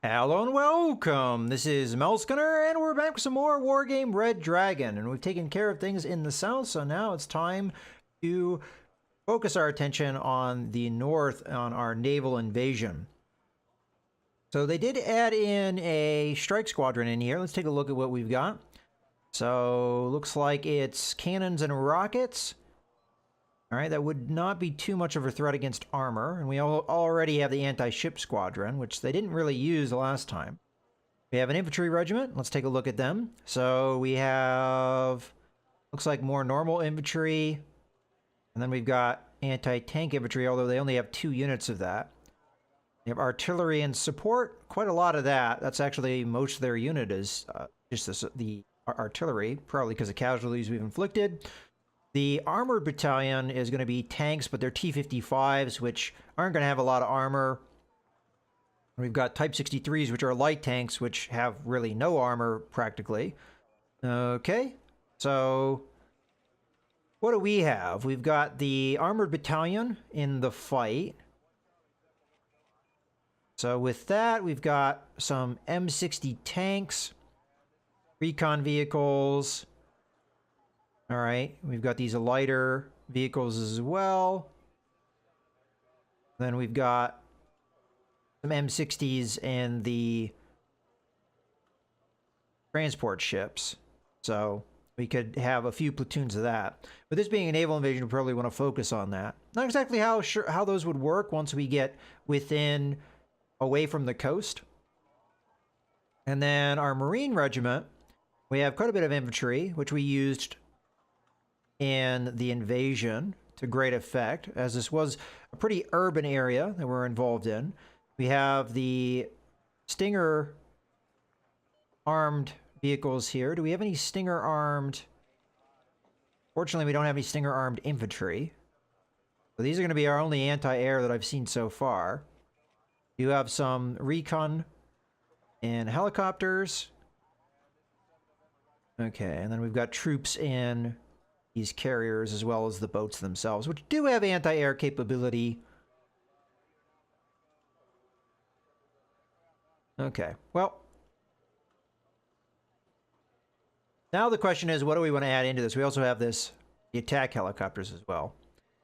Hello and welcome! This is Melsgunner, and we're back with some more Wargame Red Dragon. And we've taken care of things in the south, so now it's time to focus our attention on the north, on our naval invasion. So they did add in a strike squadron in here. Let's take a look at what we've got. So, looks like it's cannons and rockets. Alright, that would not be too much of a threat against armor. And we already have the anti-ship squadron, which they didn't really use the last time. We have an infantry regiment. Let's take a look at them. So we have, looks like more normal infantry. And then we've got anti-tank infantry, although they only have 2 units of that. We have artillery and support. Quite a lot of that. That's actually most of their unit is just the artillery, probably because of casualties we've inflicted. The armored battalion is going to be tanks, but they're T-55s, which aren't going to have a lot of armor. We've got Type 63s, which are light tanks, which have really no armor, practically. Okay, so what do we have? We've got the armored battalion in the fight. So with that, we've got some M60 tanks, recon vehicles. All right, we've got these lighter vehicles as well. Then we've got some M60s and the transport ships. So we could have a few platoons of that. But this being a naval invasion, we probably want to focus on that. Not exactly how those would work once we get away from the coast. And then our Marine regiment, we have quite a bit of infantry, which we used in the invasion to great effect, as this was a pretty urban area that we're involved in. We have the Stinger armed vehicles here. Do we have any Stinger armed? Fortunately, we don't have any Stinger armed infantry. So these are going to be our only anti-air that I've seen so far. You have some recon and helicopters. Okay, and then we've got troops in these carriers as well as the boats themselves, which do have anti-air capability. Okay, well, now the question is, what do we want to add into this? We also have the attack helicopters as well.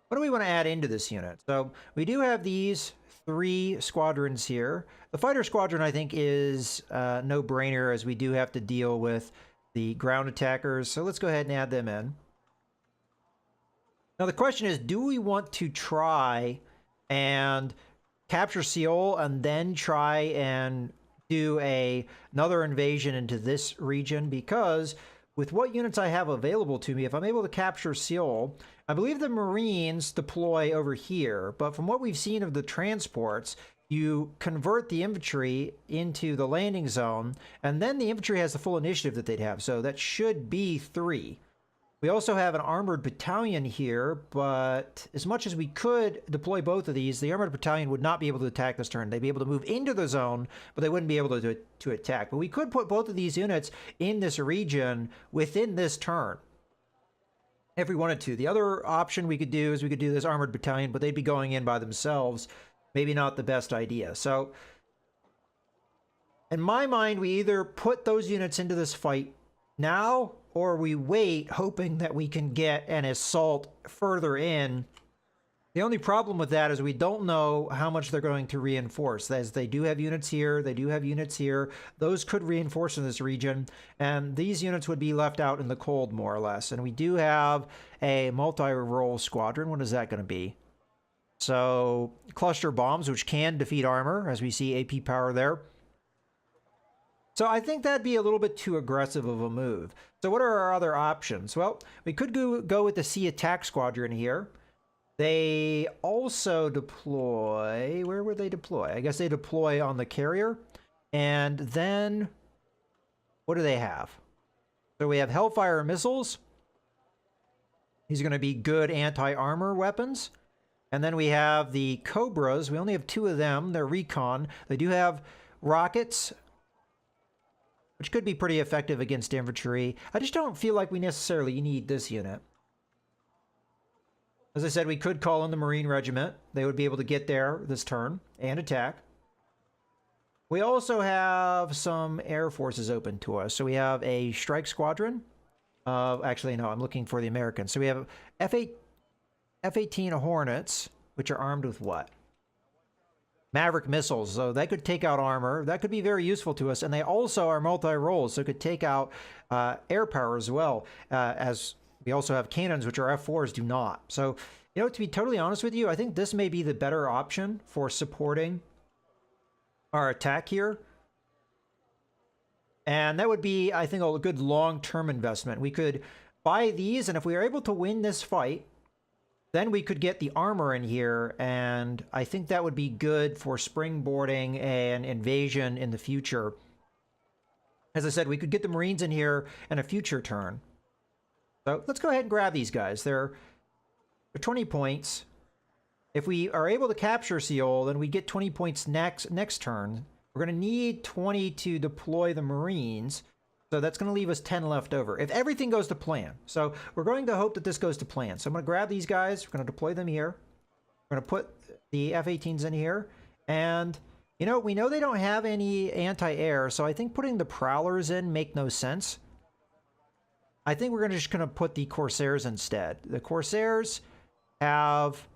What do we want to add into this unit? So we do have these 3 squadrons here. The fighter squadron, I think, is no-brainer, as we do have to deal with the ground attackers. So let's go ahead and add them in. Now the question is, do we want to try and capture Seoul and then try and do another invasion into this region? Because with what units I have available to me, if I'm able to capture Seoul, I believe the Marines deploy over here. But from what we've seen of the transports, you convert the infantry into the landing zone, and then the infantry has the full initiative that they'd have. So that should be 3. We also have an armored battalion here, but as much as we could deploy both of these, the armored battalion would not be able to attack this turn. They'd be able to move into the zone, but they wouldn't be able to attack. But we could put both of these units in this region within this turn, if we wanted to. The other option we could do is we could do this armored battalion, but they'd be going in by themselves. Maybe not the best idea. So, in my mind, we either put those units into this fight now, or we wait, hoping that we can get an assault further in. The only problem with that is we don't know how much they're going to reinforce. As they do have units here, they do have units here. Those could reinforce in this region, and these units would be left out in the cold, more or less. And we do have a multi-role squadron. What is that going to be? So, cluster bombs, which can defeat armor, as we see AP power there. So I think that'd be a little bit too aggressive of a move. So what are our other options? Well, we could go with the Sea Attack Squadron here. They also deploy... Where would they deploy? I guess they deploy on the carrier. And then, what do they have? So we have Hellfire missiles. These are going to be good anti-armor weapons. And then we have the Cobras. We only have 2 of them. They're recon. They do have rockets, which could be pretty effective against infantry. I just don't feel like we necessarily need this unit. As I said, we could call in the Marine Regiment. They would be able to get there this turn and attack. We also have some air forces open to us. So we have a strike squadron. Actually, no, I'm looking for the Americans. So we have F-18 Hornets, which are armed with what? Maverick missiles. So they could take out armor. That could be very useful to us. And they also are multi-role, so it could take out air power as well. As we also have cannons, which our F-4s do not. So, you know, to be totally honest with you, I think this may be the better option for supporting our attack here. And that would be, I think, a good long-term investment. We could buy these, and if we are able to win this fight, then we could get the armor in here, and I think that would be good for springboarding an invasion in the future. As I said, we could get the Marines in here in a future turn. So let's go ahead and grab these guys. They're 20 points. If we are able to capture Seoul, then we get 20 points next turn. We're going to need 20 to deploy the Marines. So that's going to leave us 10 left over, if everything goes to plan. So we're going to hope that this goes to plan. So I'm going to grab these guys. We're going to deploy them here. We're going to put the F-18s in here. And, you know, we know they don't have any anti-air, so I think putting the Prowlers in make no sense. I think we're just going to put the Corsairs instead. The Corsairs have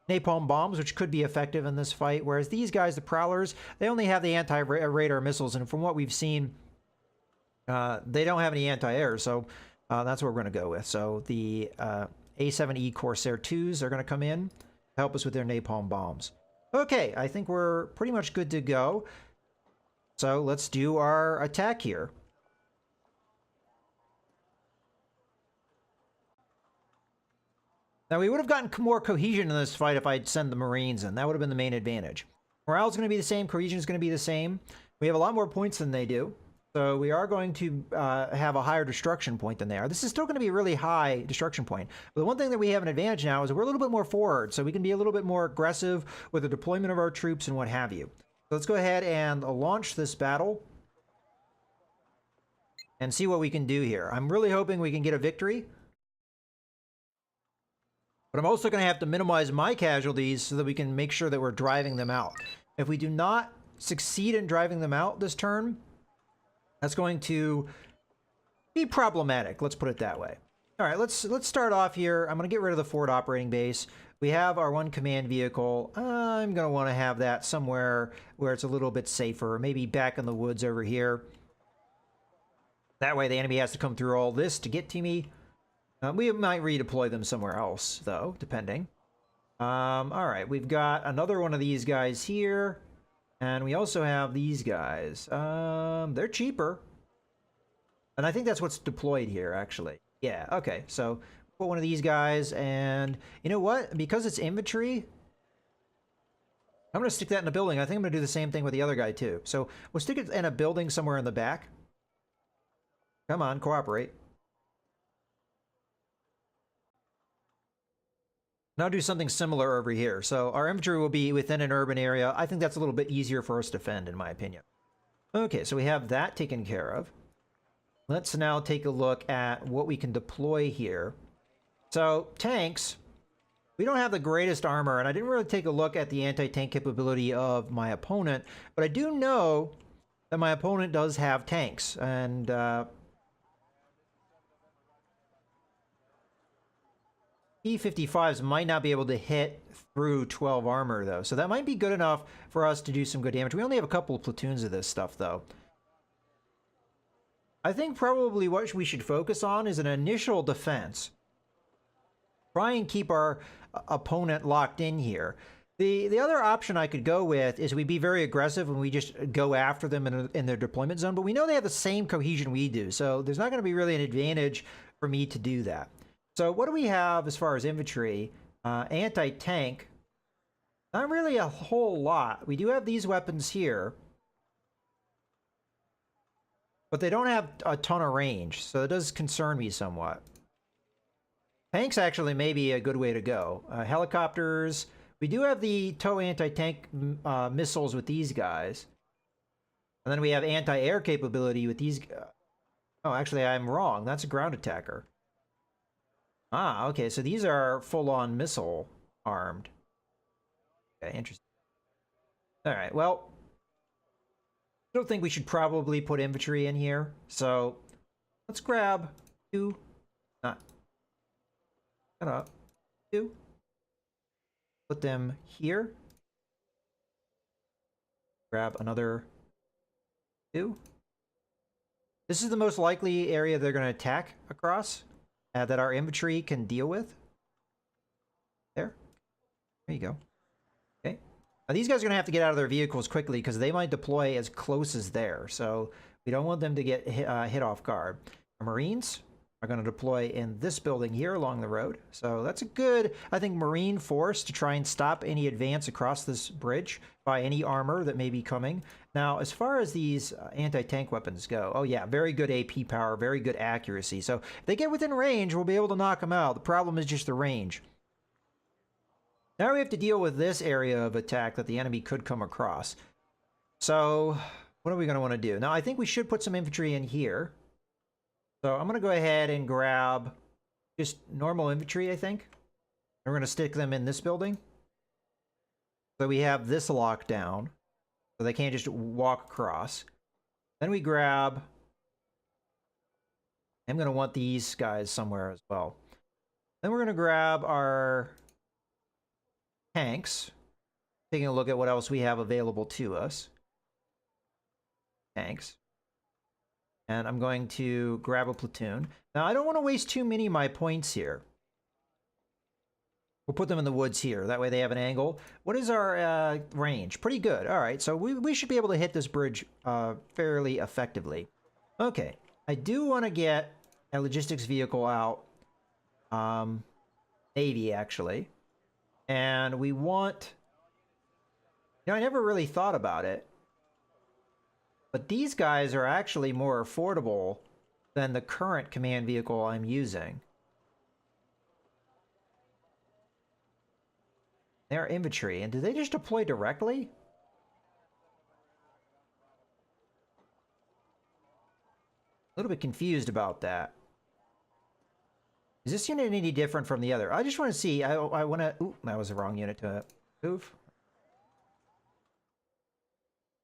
napalm bombs, which could be effective in this fight, whereas these guys, the Prowlers, they only have the anti-radar missiles, and from what we've seen, they don't have any anti-air, so that's what we're going to go with. So the A7E Corsair 2s are going to come in to help us with their napalm bombs. Okay, I think we're pretty much good to go. So let's do our attack here. Now, we would have gotten more cohesion in this fight if I'd sent the Marines in. That would have been the main advantage. Morale's going to be the same. Cohesion is going to be the same. We have a lot more points than they do. So we are going to have a higher destruction point than they are. This is still going to be a really high destruction point. But the one thing that we have an advantage now is we're a little bit more forward. So we can be a little bit more aggressive with the deployment of our troops and what have you. So let's go ahead and launch this battle and see what we can do here. I'm really hoping we can get a victory. But I'm also going to have to minimize my casualties so that we can make sure that we're driving them out. If we do not succeed in driving them out this turn, that's going to be problematic. Let's put it that way. All right, let's start off here. I'm going to get rid of the forward operating base. We have our one command vehicle. I'm going to want to have that somewhere where it's a little bit safer, maybe back in the woods over here. That way the enemy has to come through all this to get to me. We might redeploy them somewhere else, though, depending. All right, we've got another one of these guys here. And we also have these guys. They're cheaper. And I think that's what's deployed here, actually. Yeah, okay. So, put one of these guys, and you know what? Because it's infantry, I'm going to stick that in a building. I think I'm going to do the same thing with the other guy, too. So, we'll stick it in a building somewhere in the back. Come on, cooperate. Now do something similar over here. So our infantry will be within an urban area. I think that's a little bit easier for us to defend, in my opinion. Okay, so we have that taken care of. Let's now take a look at what we can deploy here. So tanks, we don't have the greatest armor, and I didn't really take a look at the anti-tank capability of my opponent, but I do know that my opponent does have tanks, and T-55s might not be able to hit through 12 armor, though. So that might be good enough for us to do some good damage. We only have a couple of platoons of this stuff, though. I think probably what we should focus on is an initial defense. Try and keep our opponent locked in here. The other option I could go with is we be very aggressive and we just go after them in their deployment zone. But we know they have the same cohesion we do. So there's not going to be really an advantage for me to do that. So what do we have as far as infantry? Anti-tank. Not really a whole lot. We do have these weapons here. But they don't have a ton of range, so it does concern me somewhat. Tanks actually may be a good way to go. Helicopters. We do have the TOW anti-tank missiles with these guys. And then we have anti-air capability with these. Oh, actually, I'm wrong. That's a ground attacker. Ah, okay, so these are full-on missile armed. Okay, interesting. All right, well, still think we should probably put infantry in here. So let's grab 2. Not. Shut up. 2. Put them here. Grab another 2. This is the most likely area they're going to attack across that our infantry can deal with. There you go. Okay. Now these guys are going to have to get out of their vehicles quickly because they might deploy as close as there. So we don't want them to get hit off guard. Our Marines are going to deploy in this building here along the road. So that's a good, I think, Marine force to try and stop any advance across this bridge by any armor that may be coming. Now, as far as these anti-tank weapons go, oh yeah, very good AP power, very good accuracy. So if they get within range, we'll be able to knock them out. The problem is just the range. Now we have to deal with this area of attack that the enemy could come across. So what are we going to want to do? Now, I think we should put some infantry in here. So I'm going to go ahead and grab just normal infantry, I think. And we're going to stick them in this building. So we have this locked down. So they can't just walk across. Then we grab... I'm going to want these guys somewhere as well. Then we're going to grab our tanks. Taking a look at what else we have available to us. Tanks. And I'm going to grab a platoon. Now, I don't want to waste too many of my points here. We'll put them in the woods here. That way they have an angle. What is our range? Pretty good. All right, so we should be able to hit this bridge fairly effectively. Okay, I do want to get a logistics vehicle out. Navy, actually. And we want... You know, I never really thought about it. But these guys are actually more affordable than the current command vehicle I'm using. They're infantry, and do they just deploy directly? A little bit confused about that. Is this unit any different from the other? I just want to see. I want to... Ooh, that was the wrong unit to move.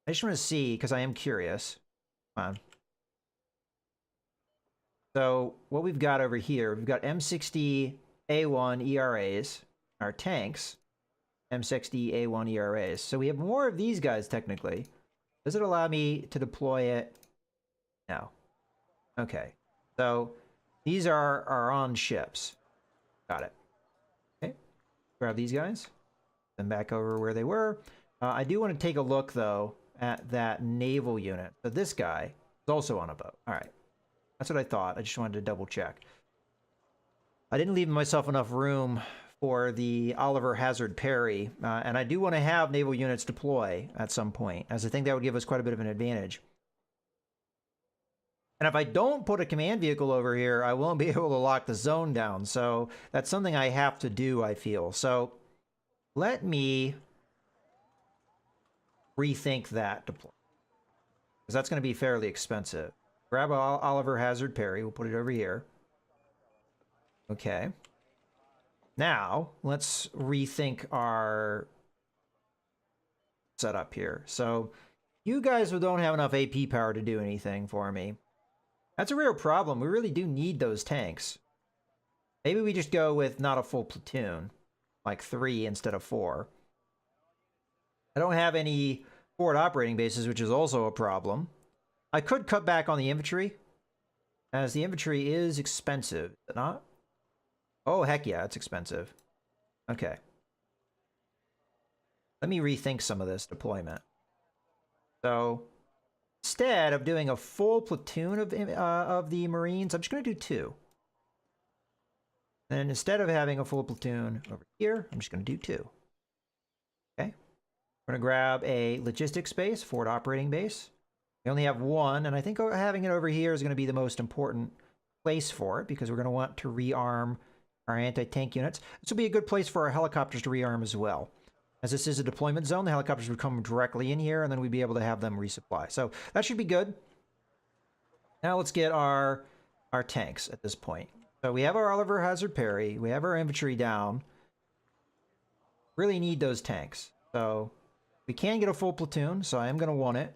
I just want to see, because I am curious. Come on. So, what we've got over here, we've got M60 A1 ERAs, our tanks, M60 A1 ERAs. So we have more of these guys, technically. Does it allow me to deploy it? No. Okay. So, these are on ships. Got it. Okay. Grab these guys. Then back over where they were. I do want to take a look, though, at that naval unit. So this guy is also on a boat. All right. That's what I thought. I just wanted to double check. I didn't leave myself enough room for the Oliver Hazard Perry, and I do want to have naval units deploy at some point, as I think that would give us quite a bit of an advantage. And if I don't put a command vehicle over here, I won't be able to lock the zone down. So that's something I have to do, I feel. So let me rethink that deploy, because that's going to be fairly expensive. Grab Oliver Hazard Perry. We'll put it over here. Okay. Now, let's rethink our setup here. So, you guys don't have enough AP power to do anything for me. That's a real problem. We really do need those tanks. Maybe we just go with not a full platoon, like 3 instead of 4. I don't have any forward operating bases, which is also a problem. I could cut back on the infantry, as the infantry is expensive, is it not? Oh, heck yeah, it's expensive. Okay. Let me rethink some of this deployment. So, instead of doing a full platoon of the Marines, I'm just going to do 2. And instead of having a full platoon over here, I'm just going to do 2. Okay. We're going to grab a logistics base, forward operating base. We only have 1, and I think having it over here is going to be the most important place for it, because we're going to want to rearm our anti-tank units. This will be a good place for our helicopters to rearm as well. As this is a deployment zone, the helicopters would come directly in here, and then we'd be able to have them resupply. So that should be good. Now let's get our tanks at this point. So we have our Oliver Hazard Perry. We have our infantry down. Really need those tanks. So we can get a full platoon, so I am going to want it.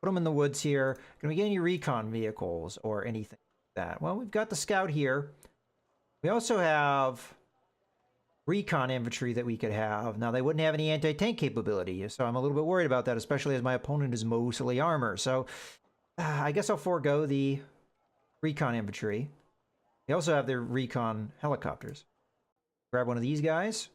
Put them in the woods here. Can we get any recon vehicles or anything like that? Well, we've got the scout here. We also have recon infantry that we could have. Now, they wouldn't have any anti-tank capability, so I'm a little bit worried about that, especially as my opponent is mostly armor. So I guess I'll forego the recon infantry. They also have their recon helicopters. Grab one of these guys.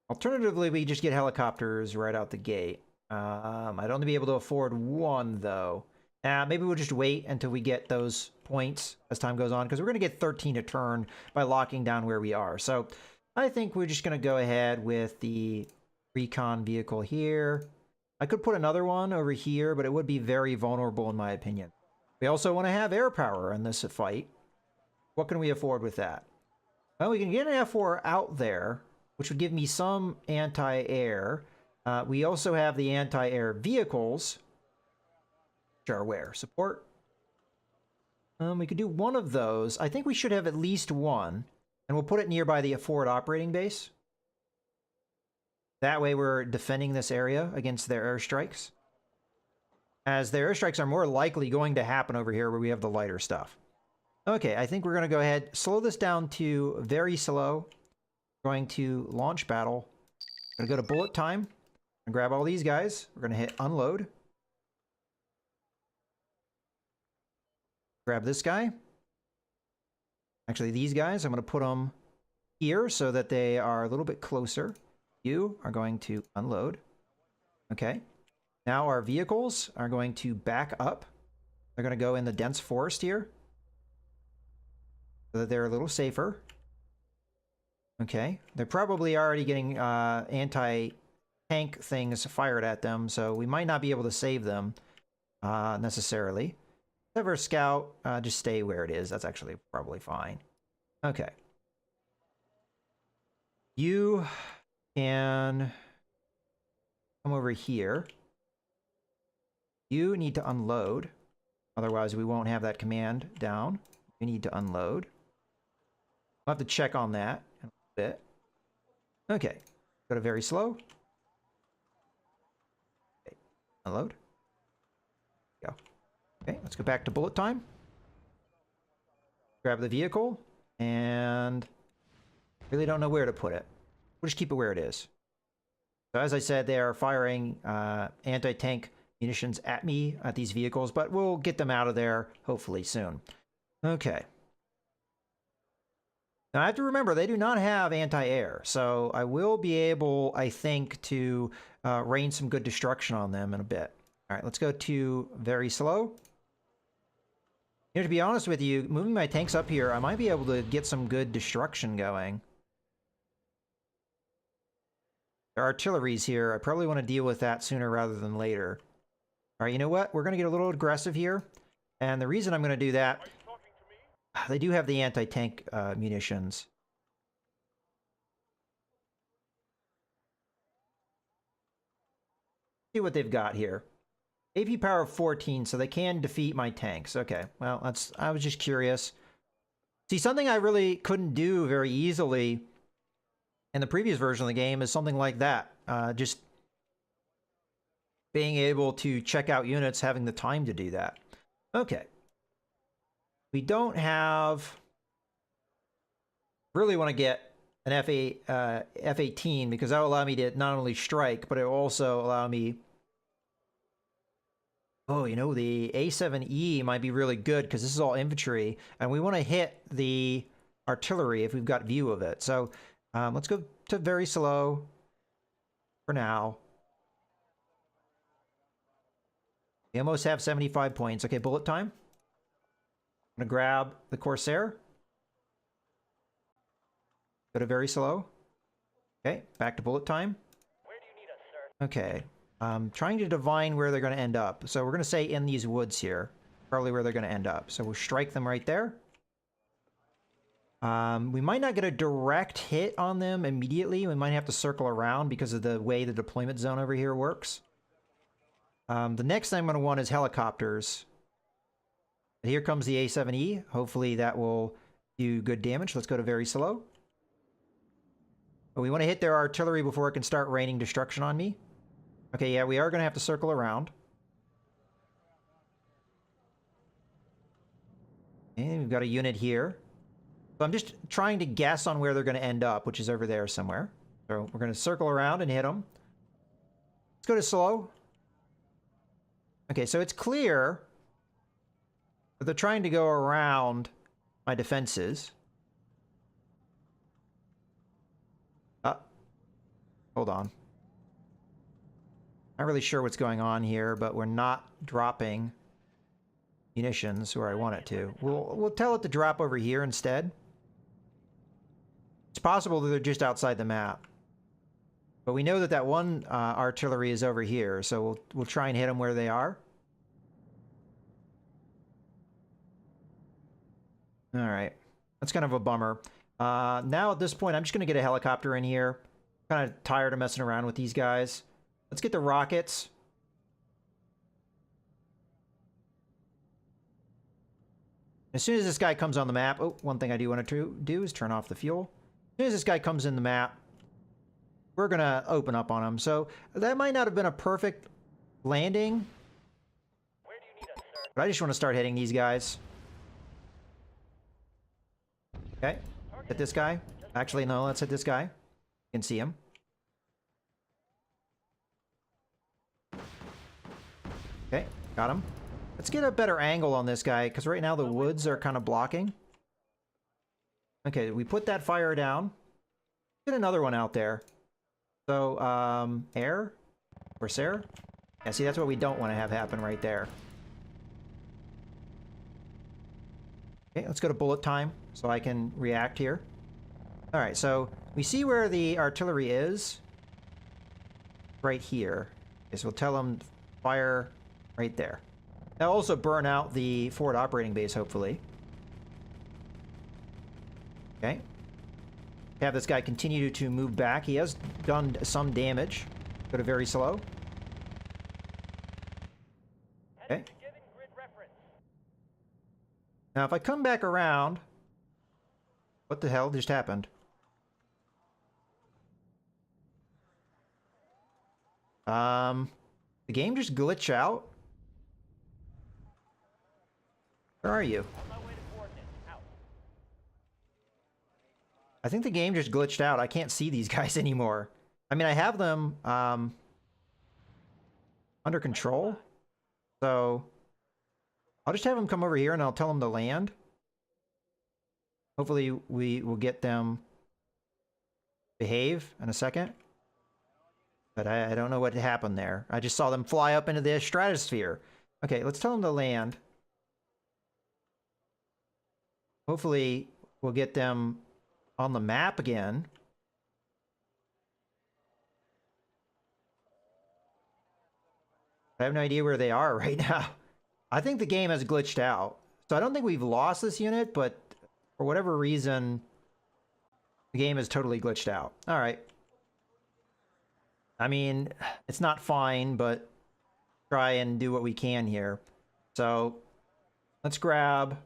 Alternatively, we just get helicopters right out the gate. I'd only be able to afford one, though. Maybe we'll just wait until we get those points as time goes on, because we're going to get 13 a turn by locking down where we are. So I think we're just going to go ahead with the recon vehicle here. I could put another one over here, but it would be very vulnerable in my opinion. We also want to have air power in this fight. What can we afford with that? Well, we can get an F4 out there, which would give me some anti-air. We also have the anti-air vehicles, which are where? Support. We could do one of those. I think we should have at least one, and we'll put it nearby the forward operating base. That way we're defending this area against their airstrikes, as their airstrikes are more likely going to happen over here where we have the lighter stuff. Okay, I think we're going to go ahead, slow this down to very slow. We're going to launch battle. We're going to go to bullet time and grab all these guys. We're going to hit unload. Grab this guy. Actually, these guys, I'm going to put them here so that they are a little bit closer. You are going to unload. Okay. Now our vehicles are going to back up. They're going to go in the dense forest here, so that they're a little safer. Okay. They're probably already getting anti-tank things fired at them, so we might not be able to save them necessarily. Have our scout just stay where it is. That's actually probably fine. Okay. You can come over here. You need to unload. Otherwise, we won't have that command down. We need to unload. We'll have to check on that in a bit. Okay. Go to very slow. Okay. Unload. Go. Okay, let's go back to bullet time. Grab the vehicle, and really don't know where to put it. We'll just keep it where it is. So as I said, they are firing anti-tank munitions at me, at these vehicles, but we'll get them out of there hopefully soon. Okay. Now I have to remember, they do not have anti-air, so I will be able, I think, to rain some good destruction on them in a bit. All right, let's go to very slow. You know, to be honest with you, moving my tanks up here, I might be able to get some good destruction going. Their artillery's here. I probably want to deal with that sooner rather than later. All right, you know what? We're going to get a little aggressive here. And the reason I'm going to do that, they do have the anti-tank munitions. See what they've got here. AP power of 14, so they can defeat my tanks. Okay, well, I was just curious. See, something I really couldn't do very easily in the previous version of the game is something like that. Just being able to check out units, having the time to do that. Okay. We don't have... Really want to get an F-18, because that will allow me to not only strike, but it will also allow me... Oh, you know, the A7E might be really good because this is all infantry, and we want to hit the artillery if we've got view of it. So let's go to very slow for now. We almost have 75 points. Okay, bullet time. I'm going to grab the Corsair. Go to very slow. Okay, back to bullet time. Where do you need us, sir? Okay. Trying to divine where they're going to end up. So we're going to say in these woods here. Probably where they're going to end up. So we'll strike them right there. We might not get a direct hit on them immediately. We might have to circle around because of the way the deployment zone over here works. The next thing I'm going to want is helicopters. Here comes the A7E. Hopefully that will do good damage. Let's go to very slow. But we want to hit their artillery before it can start raining destruction on me. Okay, yeah, we are going to have to circle around. And we've got a unit here. So I'm just trying to guess on where they're going to end up, which is over there somewhere. So we're going to circle around and hit them. Let's go to slow. Okay, so it's clear that they're trying to go around my defenses. Hold on. Not really sure what's going on here, but we're not dropping munitions where I want it to. We'll tell it to drop over here instead. It's possible that they're just outside the map. But we know that that one artillery is over here, so we'll try and hit them where they are. All right. That's kind of a bummer. Now at this point, I'm just going to get a helicopter in here. Kind of tired of messing around with these guys. Let's get the rockets. As soon as this guy comes on the map... Oh, one thing I do want to do is turn off the fuel. As soon as this guy comes in the map, we're going to open up on him. So that might not have been a perfect landing. Where do you need us, sir? But I just want to start hitting these guys. Okay. Hit this guy. Actually, no, let's hit this guy. You can see him. Okay, got him. Let's get a better angle on this guy, because right now the woods are kind of blocking. Okay, we put that fire down. Get another one out there. So, air? Corsair? Yeah, see, that's what we don't want to have happen right there. Okay, let's go to bullet time, so I can react here. Alright, so we see where the artillery is. Right here. Okay, so we'll tell them fire right there. That'll also burn out the forward operating base, hopefully. Okay. Have this guy continue to move back. He has done some damage. Go to very slow. Okay. Now, if I come back around... What the hell just happened? The game just glitched out? Where are you? I think the game just glitched out. I can't see these guys anymore. I mean, I have them under control. So I'll just have them come over here and I'll tell them to land. Hopefully we will get them behave in a second. But I don't know what happened there. I just saw them fly up into the stratosphere. Okay, let's tell them to land. Hopefully we'll get them on the map again. I have no idea where they are right now. I think the game has glitched out. So I don't think we've lost this unit, but for whatever reason, the game is totally glitched out. All right. I mean, it's not fine, but try and do what we can here. So let's grab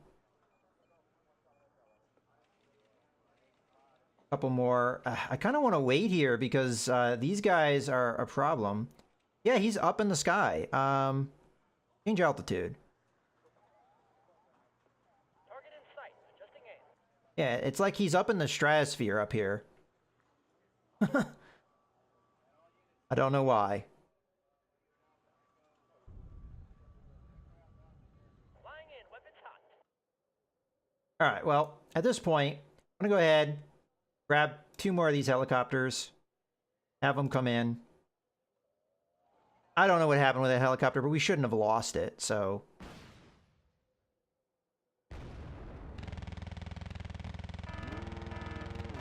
a couple more. I kind of want to wait here because these guys are a problem. Yeah, he's up in the sky. Change altitude. Target in sight. Adjusting aim. Yeah, it's like he's up in the stratosphere up here. I don't know why. Flying in. Weapons hot. All right, well, at this point, I'm going to go ahead, grab 2 more of these helicopters, have them come in. I don't know what happened with that helicopter, but we shouldn't have lost it, so...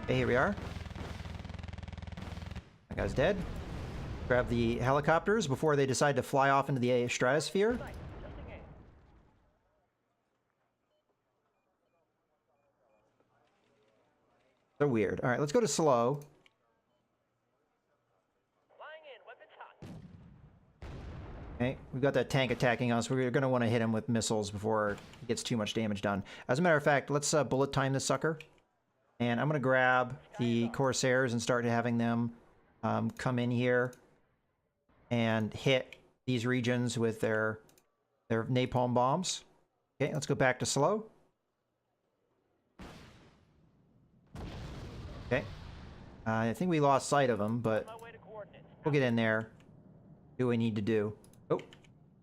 Okay, here we are. That guy's dead. Grab the helicopters before they decide to fly off into the stratosphere. Adjusting aim. So weird. All right, let's go to slow. Flying in. Weapons hot. Okay, we've got that tank attacking us. We're going to want to hit him with missiles before he gets too much damage done. As a matter of fact, let's bullet time this sucker. And I'm going to grab the Corsairs and start having them come in here. and hit these regions with their napalm bombs. Okay, let's go back to slow. Okay. I think we lost sight of them, but On my way to coordinates. we'll get in there. Do what we need to do. Oh,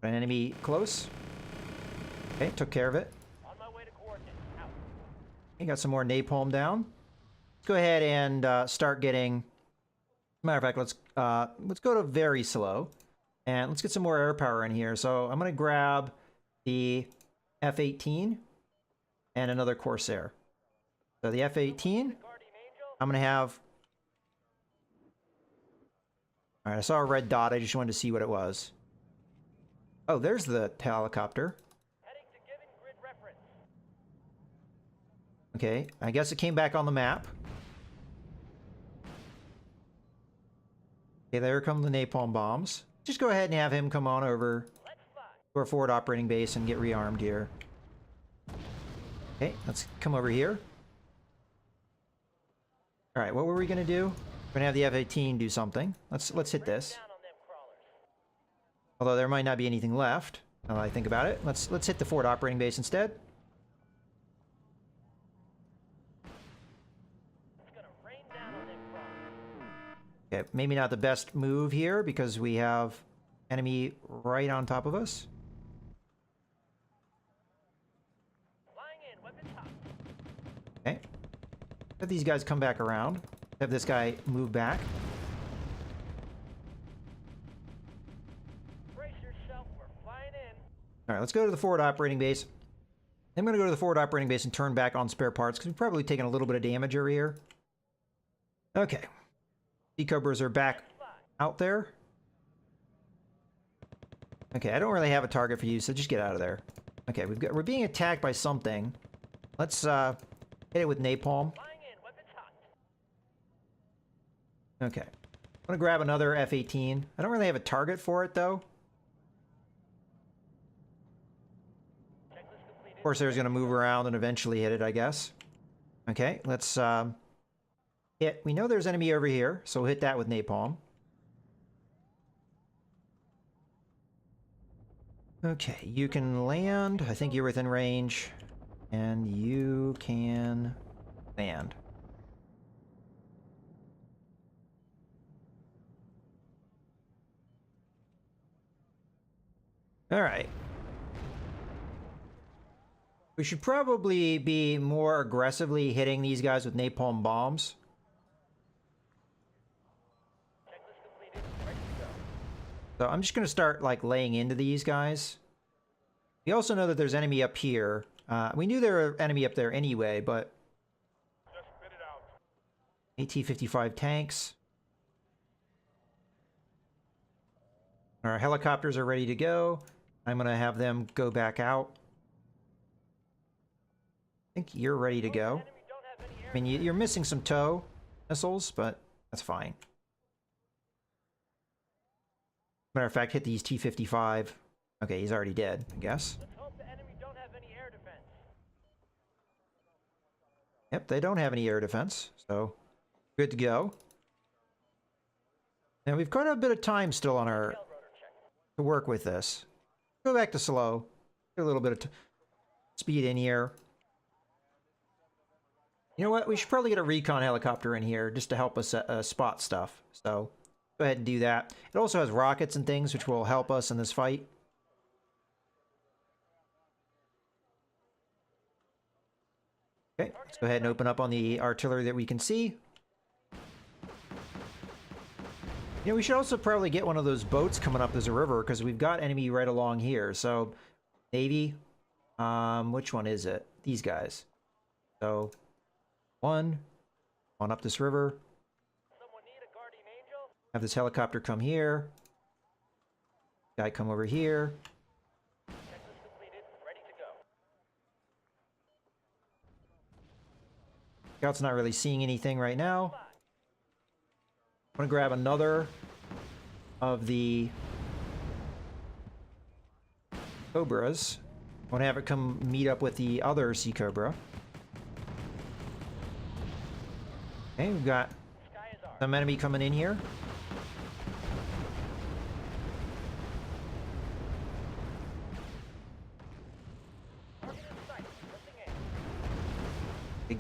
an enemy close. Okay, took care of it. On my way to coordinates. Out. Okay, got some more napalm down. Let's go ahead and start getting... Matter of fact, let's go to very slow. And let's get some more air power in here. So I'm going to grab the F-18 and another Corsair. So the F-18, Guardian Angel. I'm going to have... Alright, I saw a red dot. I just wanted to see what it was. Oh, there's the helicopter. Heading to given grid reference. Okay, I guess it came back on the map. Okay, there come the napalm bombs. Just go ahead and have him come on over Let's fly. to our forward operating base and get rearmed here. Okay, let's come over here. Alright, what were we gonna do? We're gonna have the F-18 do something. Let's hit this. Down on them crawlers. Although there might not be anything left, now that I think about it. Let's hit the forward operating base instead. It's gonna rain down on them crawlers. Okay, maybe not the best move here because we have enemy right on top of us. Flying in. Weapons hot. Okay. Let these guys come back around. Have this guy move back. Brace yourself. We're flying in. All right, let's go to the forward operating base. I'm going to go to the forward operating base and turn back on spare parts because we've probably taken a little bit of damage over here. Okay. Sea Cobras are back out there. Okay, I don't really have a target for you, so just get out of there. Okay, we're being attacked by something. Let's hit it with napalm. Flying in. Weapons hot. Okay. I'm going to grab another F-18. I don't really have a target for it, though. Checklist completed. Of course, there's going to move around and eventually hit it, I guess. Okay, let's hit. We know there's enemy over here, so we'll hit that with napalm. Okay, you can land. I think you're within range. And you can land. All right. We should probably be more aggressively hitting these guys with napalm bombs. Checklist completed. Ready to go. So I'm just going to start, like, laying into these guys. We also know that there's enemy up here. We knew there were enemy up there anyway, but... Just spit it out. AT-55 tanks. Our helicopters are ready to go. I'm going to have them go back out. I think you're ready to go. Enemy don't have any air. I mean, you're missing some tow missiles, but that's fine. Matter of fact, hit these T-55. Okay, he's already dead, I guess. Let's hope the enemy don't have any air defense. Yep, they don't have any air defense, so good to go. Now, we've got a bit of time still on our... Tail rotor check. to work with this. Go back to slow. Get a little bit of speed in here. You know what? We should probably get a recon helicopter in here just to help us spot stuff. So go ahead and do that. It also has rockets and things which will help us in this fight. Okay, let's go ahead and open up on the artillery that we can see. You know, we should also probably get one of those boats coming up as a river because we've got enemy right along here. So, Navy, which one is it? These guys. So, one up this river. Someone need a guardian angel? Have this helicopter come here. Guy come over here. Checklist completed. Ready to go. Scout's not really seeing anything right now. I'm gonna grab another of the Cobras. I want to have it come meet up with the other Sea Cobra. Okay, we've got Sky is ours. some enemy coming in here.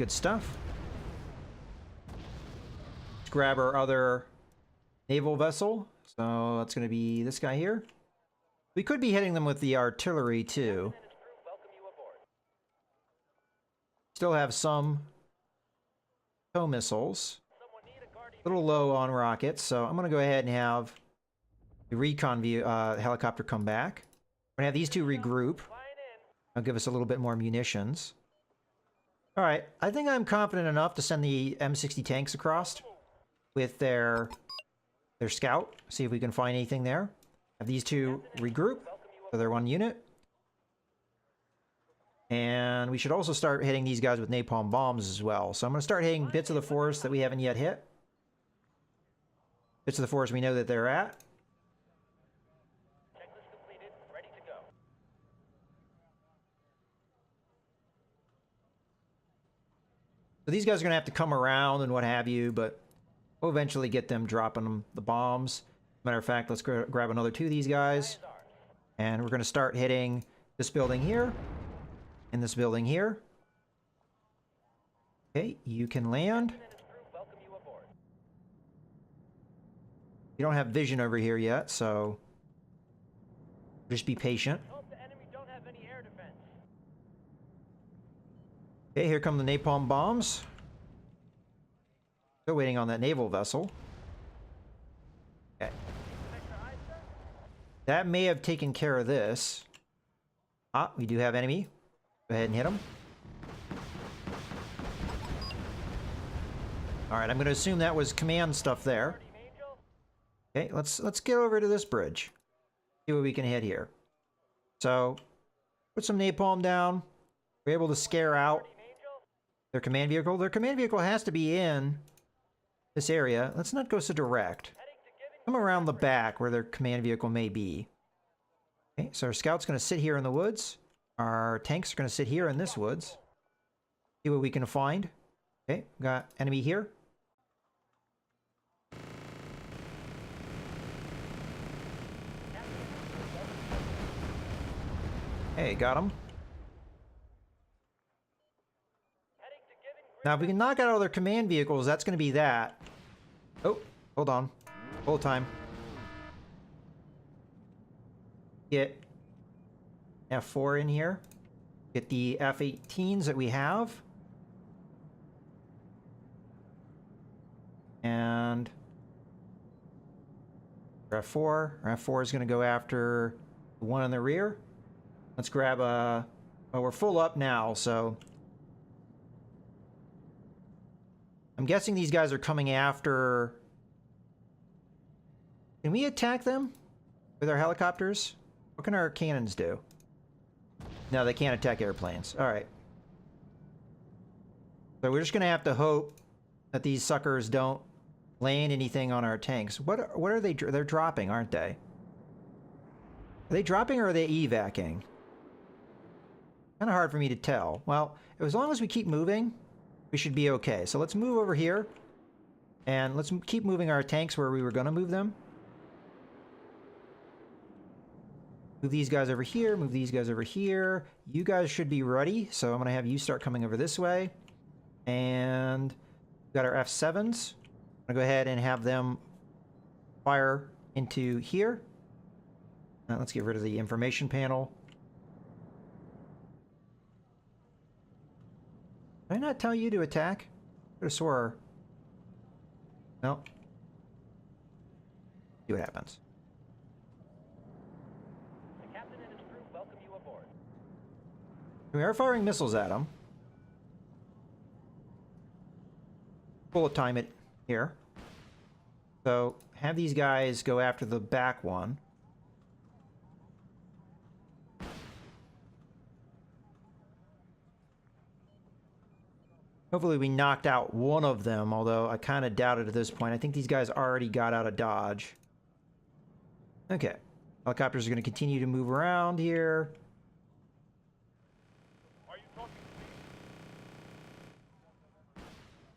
good stuff. Let's grab our other naval vessel. So that's going to be this guy here. We could be hitting them with the artillery too. Still have some tow missiles. A little low on rockets, so I'm going to go ahead and have the recon view, helicopter come back. I'm going to have these two regroup. That'll give us a little bit more munitions. All right, I think I'm confident enough to send the M60 tanks across with their scout. See if we can find anything there. Have these two regroup, so they're one unit. And we should also start hitting these guys with napalm bombs as well. So I'm going to start hitting bits of the forest that we haven't yet hit. Bits of the forest we know that they're at. Checklist completed. Ready to go. So these guys are going to have to come around and what have you, but we'll eventually get them dropping them the bombs. Matter of fact, let's grab another two of these guys. And we're going to start hitting this building here. And this building here. Okay, you can land. You don't have vision over here yet, so just be patient. Hope the enemy don't have any air defense. Okay, here come the napalm bombs. Still waiting on that naval vessel. Okay. That may have taken care of this. Ah, we do have enemy. Go ahead and hit him. All right, I'm going to assume that was command stuff there. Okay, let's get over to this bridge. See what we can hit here. So, put some napalm down. We're able to scare out their command vehicle. Their command vehicle has to be in this area. Let's not go so direct. Come around the back where their command vehicle may be. Okay, so our scout's going to sit here in the woods. Our tanks are going to sit here in this woods. See what we can find. Okay, got enemy here. Hey, got him. Now, if we can knock out all their command vehicles, that's going to be that. Oh, hold on. Hold time. Get F4 in here. Get the F-18s that we have. And F4. F4 is going to go after the one in the rear. Let's grab a... Well, we're full up now, so... I'm guessing these guys are coming after... Can we attack them with our helicopters? What can our cannons do? No, they can't attack airplanes. All right. So we're just going to have to hope that these suckers don't land anything on our tanks. What are they? They're dropping, aren't they? Are they dropping or are they evacing? Kind of hard for me to tell. Well, as long as we keep moving, we should be okay. So let's move over here. And let's keep moving our tanks where we were going to move them. Move these guys over here, move these guys over here. You guys should be ready, so I'm going to have you start coming over this way. And we've got our F7s. I'm going to go ahead and have them fire into here. Now let's get rid of the information panel. Did I not tell you to attack? I could have swore. No. See what happens. We are firing missiles at them. Bullet time it here. So have these guys go after the back one. Hopefully we knocked out one of them, although I kind of doubt it at this point. I think these guys already got out of Dodge. Okay. Helicopters are going to continue to move around here.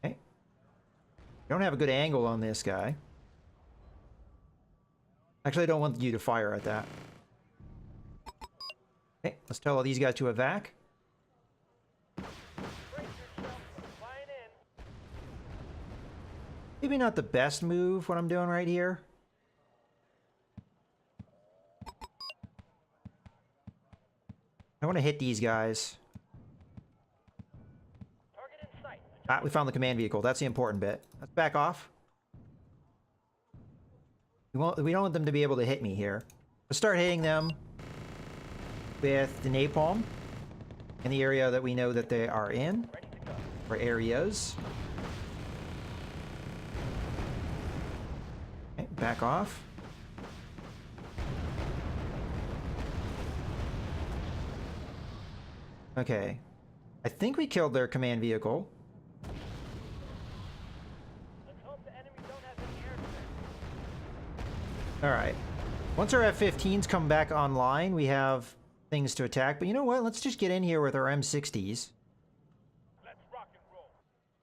Okay. Don't have a good angle on this guy. Actually, I don't want you to fire at that. Okay, let's tell all these guys to evac. Maybe not the best move, what I'm doing right here. I want to hit these guys. Target in sight. Ah, we found the command vehicle. That's the important bit. Let's back off. We don't want them to be able to hit me here. Let's start hitting them with the napalm in the area that we know that they are in, Ready to go. or areas. Okay, back off. Okay. I think we killed their command vehicle. Let's hope the enemy don't have any air defense. Alright. Once our F-15s come back online, we have things to attack. But you know what? Let's just get in here with our M60s. Let's rock and roll.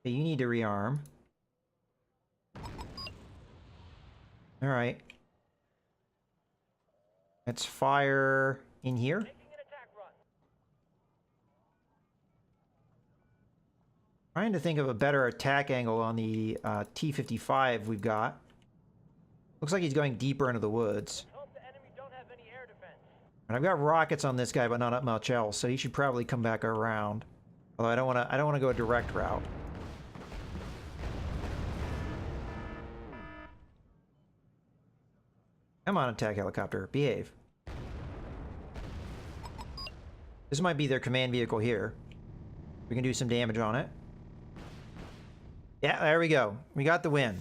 Okay, you need to rearm. Alright. Let's fire in here. Making an attack run. Trying to think of a better attack angle on the T-55 we've got. Looks like he's going deeper into the woods. Let's hope the enemy don't have any air defense. And I've got rockets on this guy, but not up much else, so he should probably come back around. Although I don't want to go a direct route. Come on, attack helicopter, behave. This might be their command vehicle here. We can do some damage on it. Yeah, there we go. We got the win.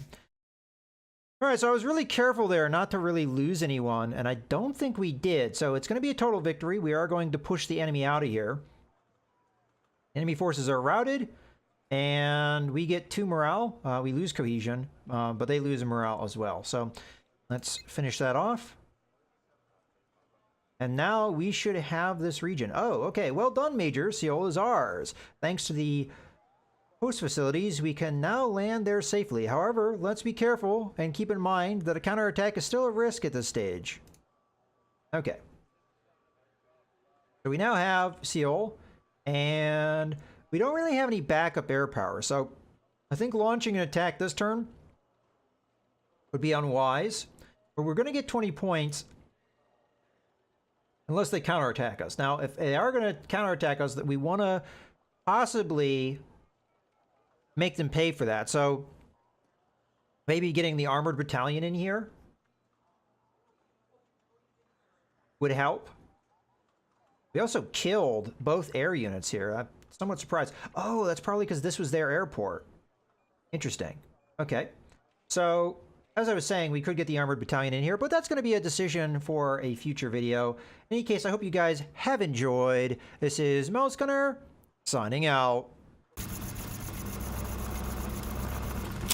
All right, so I was really careful there not to really lose anyone, and I don't think we did. So it's going to be a total victory. We are going to push the enemy out of here. Enemy forces are routed, and we get 2 morale. We lose cohesion, but they lose morale as well. So let's finish that off. And now we should have this region. Oh, okay. Well done, Major. Seoul is ours. Thanks to the host facilities, we can now land there safely. However, let's be careful and keep in mind that a counterattack is still a risk at this stage. Okay. So we now have Seoul, and we don't really have any backup air power. So I think launching an attack this turn would be unwise. But we're going to get 20 points unless they counterattack us. Now, if they are going to counterattack us, that we want to possibly make them pay for that. So maybe getting the armored battalion in here would help. We also killed both air units here. I'm somewhat surprised. Oh, that's probably because this was their airport. Interesting. Okay. So as I was saying, we could get the armored battalion in here, but that's going to be a decision for a future video. In any case, I hope you guys have enjoyed. This is Mouse Gunner signing out.